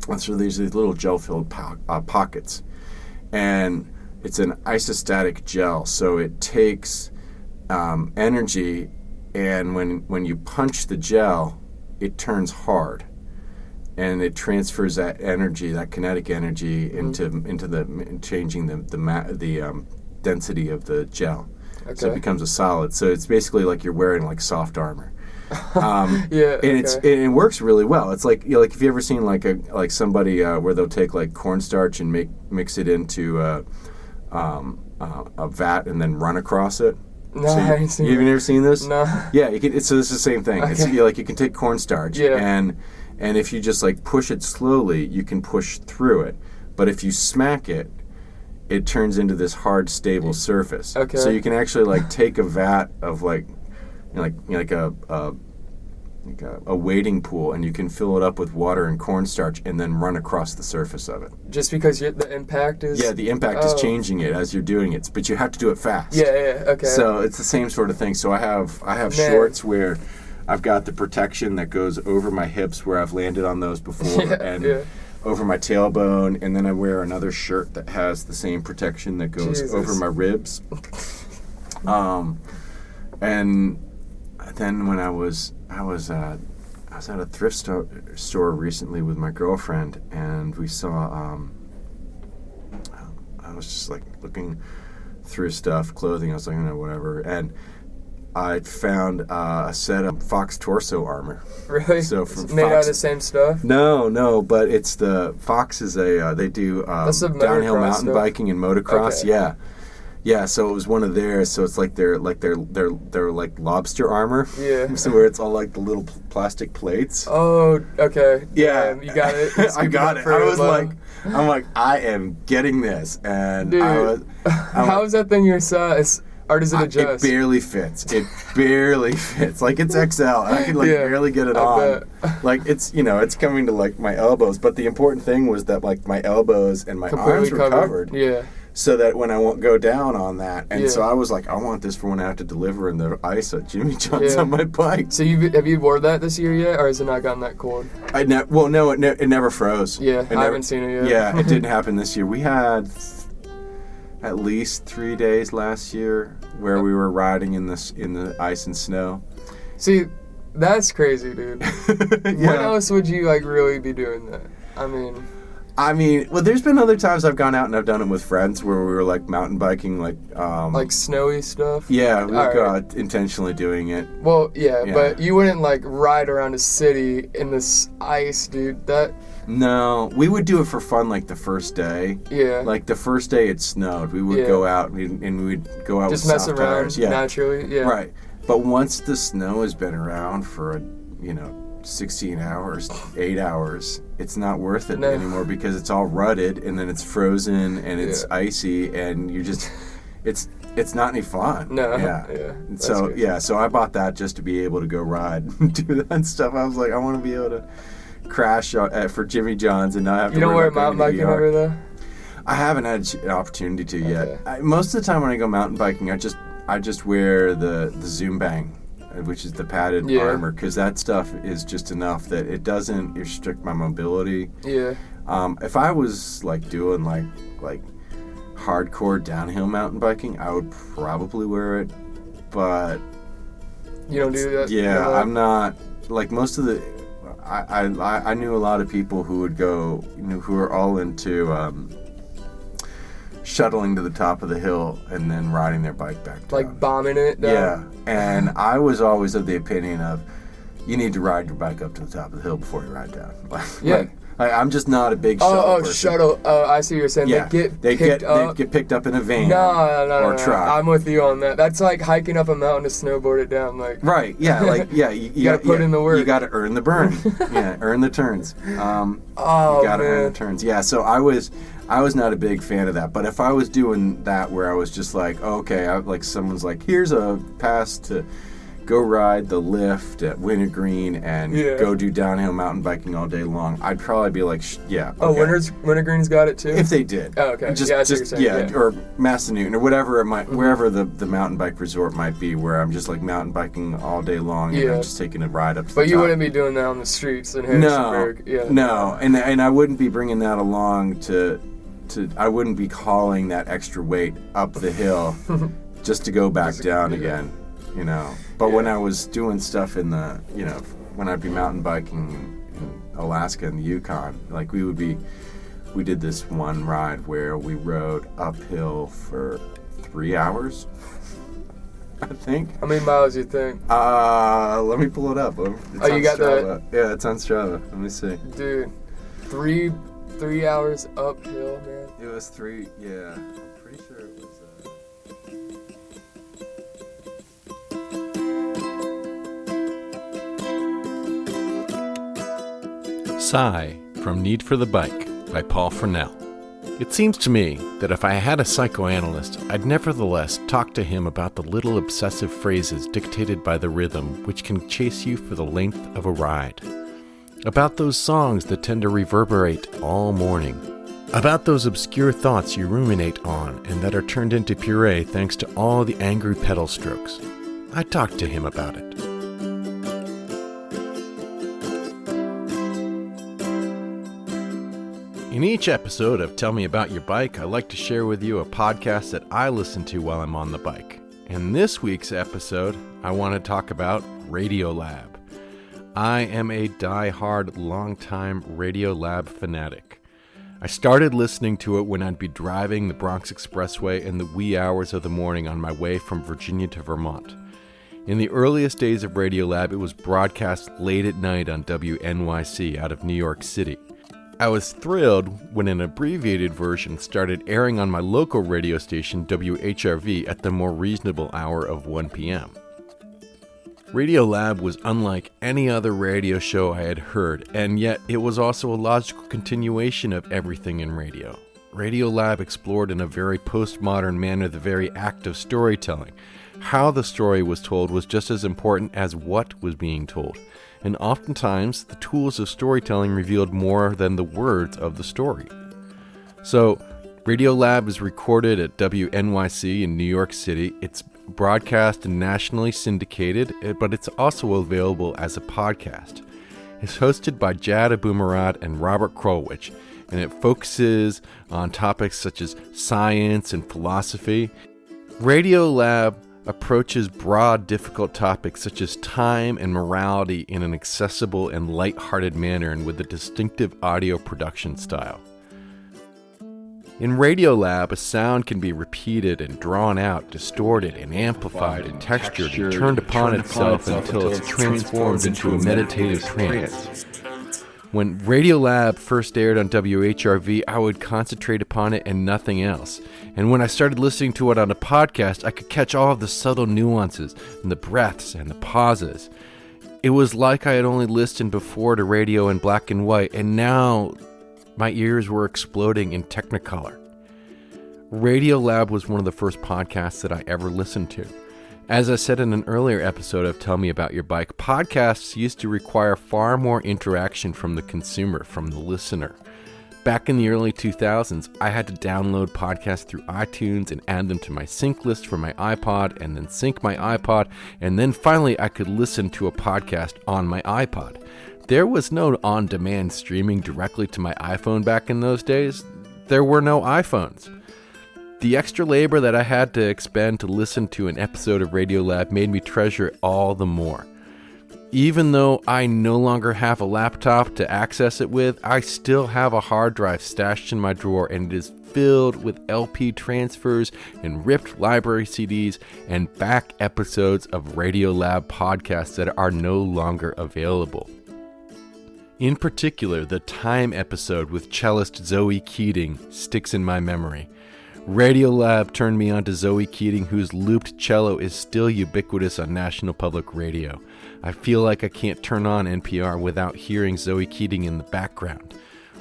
Speaker 3: And so these little gel-filled pockets. And it's an isostatic gel, so it takes energy. And when you punch the gel, it turns hard, and it transfers that energy, that kinetic energy, into the changing the density of the gel. Okay. So it becomes a solid. So it's basically like you're wearing like soft armor. And it works really well. It's like, like if you ever seen like somebody where they'll take like cornstarch and mix it into a vat and then run across it.
Speaker 2: No, I haven't seen
Speaker 3: You've never seen this?
Speaker 2: No.
Speaker 3: Yeah, you can. So it's the same thing. Okay. It's like you can take cornstarch and if you just like push it slowly, you can push through it. But if you smack it, it turns into this hard, stable surface.
Speaker 2: Okay.
Speaker 3: So you can actually like take a vat of like a wading pool, and you can fill it up with water and cornstarch, and then run across the surface of it.
Speaker 2: Just because the impact is.
Speaker 3: Yeah, the impact is changing it as you're doing it, but you have to do it fast.
Speaker 2: Yeah, okay.
Speaker 3: So it's the same sort of thing. So I have shorts where I've got the protection that goes over my hips, where I've landed on those before, over my tailbone, and then I wear another shirt that has the same protection that goes over my ribs. And then when I was at a thrift store recently with my girlfriend, and we saw I was just like looking through stuff, clothing. I was like, whatever, and I found a set of Fox torso armor.
Speaker 2: Really?
Speaker 3: So
Speaker 2: from made out of the same stuff?
Speaker 3: No, but it's the Fox is they do downhill mountain biking and motocross. Okay. Yeah, so it was one of theirs. So it's like they're like lobster armor.
Speaker 2: Yeah.
Speaker 3: So where it's all like the little plastic plates.
Speaker 2: Oh, okay.
Speaker 3: Yeah,
Speaker 2: you got it.
Speaker 3: I got it. I'm like, I am getting this, and
Speaker 2: dude, how is that thing your size? Or does it adjust?
Speaker 3: It barely fits. Like it's XL. I can barely get it on. Like it's it's coming to like my elbows. But the important thing was that like my elbows and my arms were covered.
Speaker 2: Yeah.
Speaker 3: So that when I won't go down on that, and so I was like, I want this for when I have to deliver in the ice at Jimmy John's on my bike.
Speaker 2: So have you wore that this year yet, or has it not gotten that cold?
Speaker 3: No, it never froze.
Speaker 2: Yeah, I haven't seen it yet.
Speaker 3: Yeah, it didn't happen this year. We had at least 3 days last year where we were riding in the ice and snow.
Speaker 2: See, that's crazy, dude. When else would you like really be doing that? I mean,
Speaker 3: well, there's been other times I've gone out and I've done it with friends where we were like mountain biking, like
Speaker 2: snowy stuff.
Speaker 3: Yeah, we were intentionally doing it.
Speaker 2: Well, yeah, but you wouldn't like ride around a city in this ice, dude.
Speaker 3: No, we would do it for fun, like the first day.
Speaker 2: Yeah.
Speaker 3: Like the first day it snowed, we would go out and we'd go out
Speaker 2: just
Speaker 3: with
Speaker 2: mess
Speaker 3: soft
Speaker 2: around
Speaker 3: tires. Yeah.
Speaker 2: Naturally. Yeah.
Speaker 3: Right, but once the snow has been around for 16 hours, 8 hours, it's not worth it anymore because it's all rutted and then it's frozen and it's icy and you just it's not any fun.
Speaker 2: No.
Speaker 3: Yeah. So I bought that just to be able to go ride and do that stuff. I was like, I want to be able to crash for Jimmy John's and not have to.
Speaker 2: You don't wear mountain biking ever though?
Speaker 3: I haven't had an opportunity to yet. Most of the time when I go mountain biking, I just wear the Zoom Bang, which is the padded armor, because that stuff is just enough that it doesn't restrict my mobility.
Speaker 2: Yeah.
Speaker 3: If I was like doing like hardcore downhill mountain biking, I would probably wear it, but
Speaker 2: you don't do that.
Speaker 3: Yeah, I'm not like most of the. I knew a lot of people who would go, who are all into shuttling to the top of the hill and then riding their bike back down.
Speaker 2: Like bombing it down?
Speaker 3: Yeah, and I was always of the opinion of, you need to ride your bike up to the top of the hill before you ride down. I'm just not a big shuttle person.
Speaker 2: Shuttle. I see what you're saying.
Speaker 3: Yeah, they get picked up in a van or truck.
Speaker 2: I'm with you on that. That's like hiking up a mountain to snowboard it down. Like
Speaker 3: right, yeah, you gotta put in the work. You gotta earn the burn. Earn the turns. You gotta earn the turns. Yeah, so I was not a big fan of that. But if I was doing that where I was just like, someone's like, here's a pass to go ride the lift at Wintergreen and go do downhill mountain biking all day long, I'd probably be like, okay.
Speaker 2: Oh, Wintergreen's got it too?
Speaker 3: If they did.
Speaker 2: Oh, okay.
Speaker 3: Or Massanutten or whatever it might, wherever the mountain bike resort might be, where I'm just like mountain biking all day long and I'm just taking a ride up to the top.
Speaker 2: But you wouldn't be doing that on the streets in Harrisonburg.
Speaker 3: No, and I wouldn't be bringing that along I wouldn't be hauling that extra weight up the hill just to go back down again. But when I was doing stuff in the when I'd be mountain biking in Alaska and the Yukon, like we did this one ride where we rode uphill for 3 hours, I think.
Speaker 2: How many miles do you think?
Speaker 3: Let me pull it up. It's
Speaker 2: you got
Speaker 3: Strava. Yeah, it's on Strava. Let me see.
Speaker 2: Dude, three hours uphill, man.
Speaker 3: It was 3, yeah. I'm pretty sure it was... Sigh from Need for the Bike by Paul Fresnel. It seems to me that if I had a psychoanalyst, I'd nevertheless talk to him about the little obsessive phrases dictated by the rhythm which can chase you for the length of a ride. About those songs that tend to reverberate all morning. About those obscure thoughts you ruminate on and that are turned into puree thanks to all the angry pedal strokes. I'd talk to him about it. In each episode of Tell Me About Your Bike, I like to share with you a podcast that I listen to while I'm on the bike. In this week's episode, I want to talk about Radiolab. I am a die-hard, long-time Radiolab fanatic. I started listening to it when I'd be driving the Bronx Expressway in the wee hours of the morning on my way from Virginia to Vermont. In the earliest days of Radiolab, it was broadcast late at night on WNYC out of New York City. I was thrilled when an abbreviated version started airing on my local radio station WHRV at the more reasonable hour of 1 p.m. Radiolab was unlike any other radio show I had heard, and yet it was also a logical continuation of everything in radio. Radiolab explored in a very postmodern manner the very act of storytelling. How the story was told was just as important as what was being told. And oftentimes, the tools of storytelling revealed more than the words of the story. So, Radiolab is recorded at WNYC in New York City. It's broadcast and nationally syndicated, but it's also available as a podcast. It's hosted by Jad Aboumarad and Robert Krulwich, and it focuses on topics such as science and philosophy. Radiolab approaches broad, difficult topics such as time and morality in an accessible and light-hearted manner and with a distinctive audio production style. In Radiolab, a sound can be repeated and drawn out, distorted and amplified and textured and turned upon itself until it's transformed into a meditative trance. When Radiolab first aired on WHRV, I would concentrate upon it and nothing else. And when I started listening to it on a podcast, I could catch all of the subtle nuances and the breaths and the pauses. It was like I had only listened before to radio in black and white, and now my ears were exploding in Technicolor. Radiolab was one of the first podcasts that I ever listened to. As I said in an earlier episode of Tell Me About Your Bike, podcasts used to require far more interaction from the consumer, from the listener. Back in the early 2000s, I had to download podcasts through iTunes and add them to my sync list for my iPod, and then sync my iPod, and then finally I could listen to a podcast on my iPod. There was no on-demand streaming directly to my iPhone back in those days. There were no iPhones. The extra labor that I had to expend to listen to an episode of Radiolab made me treasure it all the more. Even though I no longer have a laptop to access it with, I still have a hard drive stashed in my drawer, and it is filled with LP transfers and ripped library CDs and back episodes of Radiolab podcasts that are no longer available. In particular, the Time episode with cellist Zoe Keating sticks in my memory. Radiolab turned me on to Zoe Keating, whose looped cello is still ubiquitous on National Public Radio. I feel like I can't turn on NPR without hearing Zoe Keating in the background.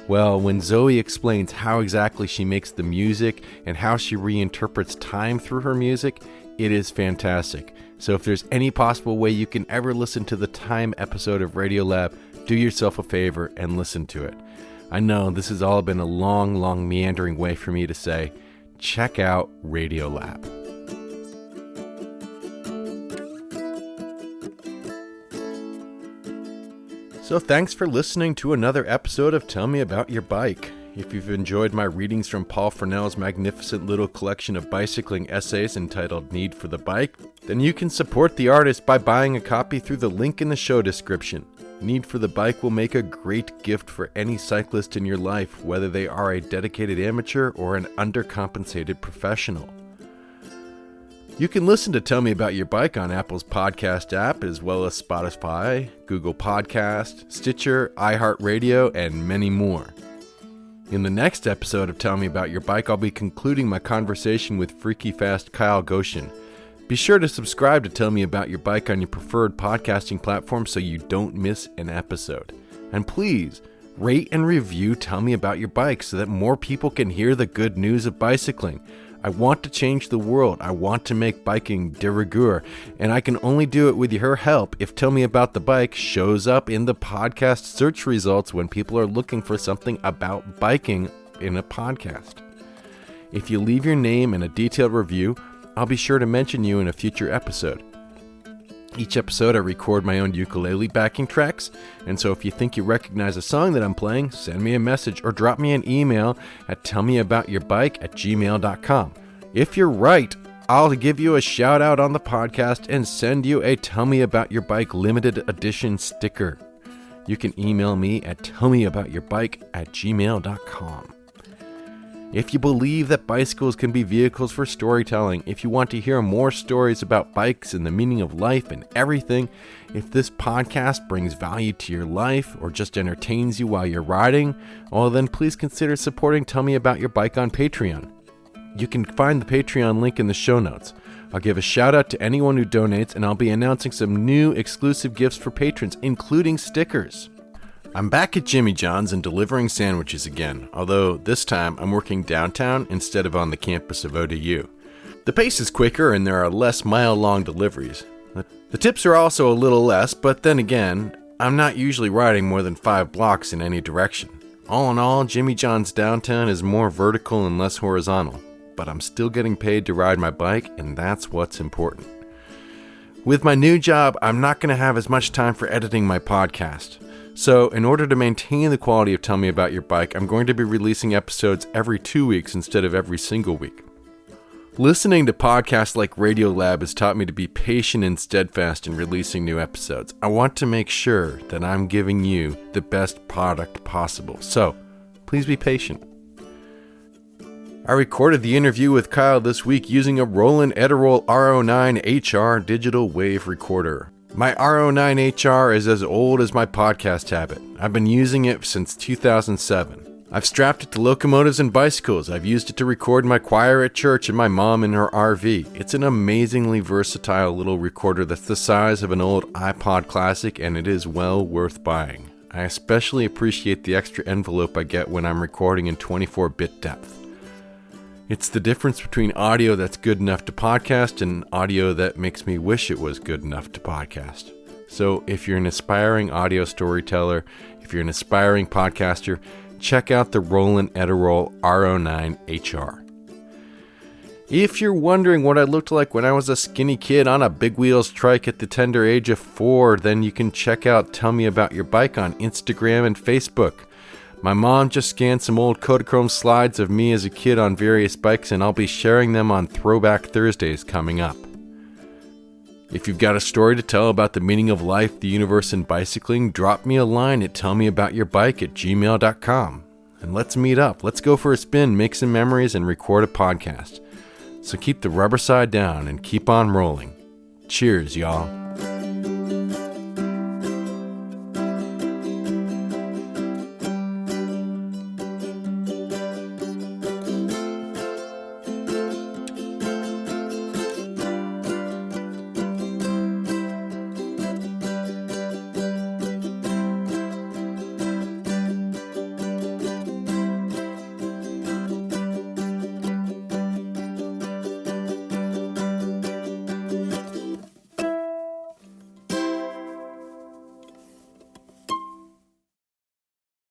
Speaker 3: Well, when Zoe explains how exactly she makes the music and how she reinterprets time through her music, it is fantastic. So if there's any possible way you can ever listen to the Time episode of Radiolab, do yourself a favor and listen to it. I know this has all been a long meandering way for me to say, check out Radiolab. So thanks for listening to another episode of Tell Me About Your Bike. If you've enjoyed my readings from Paul Fresnel's magnificent little collection of bicycling essays entitled Need for the Bike, then you can support the artist by buying a copy through the link in the show description. Need for the bike will make a great gift for any cyclist in your life, whether they are a dedicated amateur or an undercompensated professional. You can listen to Tell Me About Your Bike on Apple's podcast app, as well as Spotify, Google Podcast, Stitcher, iHeartRadio, and many more. In the next episode of Tell Me About Your Bike, I'll be concluding my conversation with Freaky Fast Kyle Goshen. Be sure to subscribe to Tell Me About Your Bike on your preferred podcasting platform so you don't miss an episode. And please, rate and review Tell Me About Your Bike so that more people can hear the good news of bicycling. I want to change the world. I want to make biking de rigueur, and I can only do it with your help if Tell Me About the Bike shows up in the podcast search results when people are looking for something about biking in a podcast. If you leave your name and a detailed review, I'll be sure to mention you in a future episode. Each episode I record my own ukulele backing tracks, and so if you think you recognize a song that I'm playing, send me a message or drop me an email at tellmeaboutyourbike@gmail.com. If you're right, I'll give you a shout out on the podcast and send you a Tell Me About Your Bike limited edition sticker. You can email me at tellmeaboutyourbike@gmail.com. If you believe that bicycles can be vehicles for storytelling, if you want to hear more stories about bikes and the meaning of life and everything, if this podcast brings value to your life or just entertains you while you're riding, well then please consider supporting Tell Me About Your Bike on Patreon. You can find the Patreon link in the show notes. I'll give a shout out to anyone who donates, and I'll be announcing some new exclusive gifts for patrons, including stickers. I'm back at Jimmy John's and delivering sandwiches again, although this time I'm working downtown instead of on the campus of ODU. The pace is quicker and there are less mile-long deliveries. The tips are also a little less, but then again, I'm not usually riding more than 5 blocks in any direction. All in all, Jimmy John's downtown is more vertical and less horizontal, but I'm still getting paid to ride my bike, and that's what's important. With my new job, I'm not going to have as much time for editing my podcast. So, in order to maintain the quality of Tell Me About Your Bike, I'm going to be releasing episodes every 2 weeks instead of every single week. Listening to podcasts like Radiolab has taught me to be patient and steadfast in releasing new episodes. I want to make sure that I'm giving you the best product possible, so please be patient. I recorded the interview with Kyle this week using a Roland Edirol R09 HR digital wave recorder. My R09 HR is as old as my podcast habit. I've been using it since 2007. I've strapped it to locomotives and bicycles. I've used it to record my choir at church and my mom in her RV. It's an amazingly versatile little recorder that's the size of an old iPod Classic, and it is well worth buying. I especially appreciate the extra envelope I get when I'm recording in 24-bit depth. It's the difference between audio that's good enough to podcast and audio that makes me wish it was good enough to podcast. So if you're an aspiring audio storyteller, if you're an aspiring podcaster, check out the Roland Edirol R09 HR. If you're wondering what I looked like when I was a skinny kid on a big wheels trike at the tender age of 4, then you can check out Tell Me About Your Bike on Instagram and Facebook. My mom just scanned some old Kodachrome slides of me as a kid on various bikes, and I'll be sharing them on Throwback Thursdays coming up. If you've got a story to tell about the meaning of life, the universe, and bicycling, drop me a line at tellmeaboutyourbike@gmail.com. And let's meet up. Let's go for a spin, make some memories, and record a podcast. So keep the rubber side down and keep on rolling. Cheers, y'all.